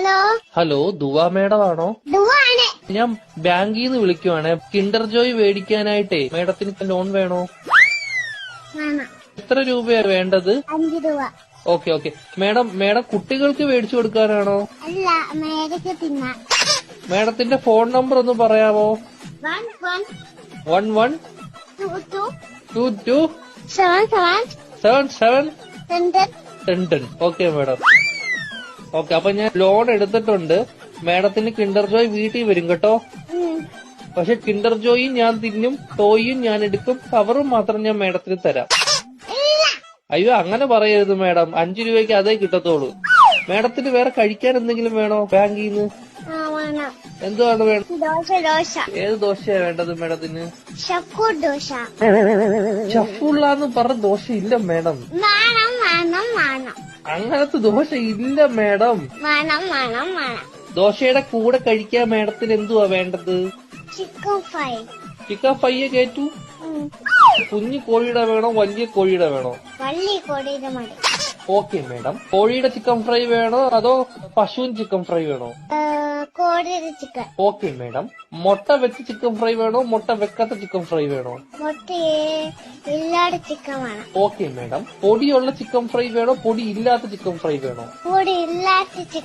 Hello hello ദുവാ madam ആണോ? ദുവാണ്. ഞാൻ ബാങ്കിൽ നിന്ന് വിളിക്കുവാണ്. കിൻഡർ ജോയ് മേടിക്കാനായിട്ടേ മേഡത്തിന് ലോൺ വേണോ? വേണം. എത്ര രൂപയാ വേണ്ടത്? 5 രൂപ. ഓക്കെ മേഡം കുട്ടികൾക്ക് മേടിച്ചു കൊടുക്കാനാണോ? അല്ല, മേടിച്ച് തിന്നാൻ. മേഡത്തിന്റെ ഫോൺ നമ്പർ ഒന്ന് പറയാമോ? 11 11 22 22 77 77 10. 10. Okay madam. ഓക്കെ, അപ്പൊ ഞാൻ ലോൺ എടുത്തിട്ടുണ്ട്. മേഡത്തിന് കിൻഡർ ജോയ് വീട്ടിൽ വരും കേട്ടോ. പക്ഷെ കിൻഡർ ജോയും ഞാൻ തിന്നും, ടോയും ഞാൻ എടുക്കും, കവറും മാത്രം ഞാൻ മേഡത്തിന് തരാം. അയ്യോ, അങ്ങനെ പറയരുത് മേഡം. 5 രൂപയ്ക്ക് അതേ കിട്ടത്തോളൂ. മേഡത്തിന് വേറെ കഴിക്കാൻ എന്തെങ്കിലും വേണോ ബാങ്കിൽ നിന്ന്? വേണം. എന്തുവാണ് വേണം? ദോശ. ഏത് ദോശയാ വേണ്ടത് മേഡത്തിന്? ഷക്കൂർ ദോശ. ഷഫുള്ളാന്ന് പറഞ്ഞ ദോശ ഇല്ല മേഡം. വേണം. അങ്ങനത്തെ ദോശ ഇല്ല മേഡം. വേണം. ദോശയുടെ കൂടെ കഴിക്കാൻ മേഡത്തിന് എന്തുവാ വേണ്ടത്? Chicken fry. ചിക്കൻ ഫ്രൈയെ കേറ്റു. കുഞ്ഞു കോഴിയുടെ വേണോ വലിയ കോഴിയുടെ വേണോ? വള്ളി കൊടിയുടെ മതി. Okay madam. കോഴിയുടെ ചിക്കൻ ഫ്രൈ വേണോ അതോ പശുവിൻ ചിക്കൻ ഫ്രൈ വേണോ? കോടിയുടെ ചിക്കൻ. Okay madam. മുട്ട വെച്ച ചിക്കൻ ഫ്രൈ വേണോ മുട്ട വെക്കാത്ത ചിക്കൻ ഫ്രൈ വേണോ? മുട്ടയെ ഇല്ലാത്ത ചിക്കൻ വേണം. Okay madam. പൊടിയുള്ള ചിക്കൻ ഫ്രൈ വേണോ പൊടി ഇല്ലാത്ത ചിക്കൻ ഫ്രൈ വേണോ? പൊടി ഇല്ലാത്ത ചിക്കൻ.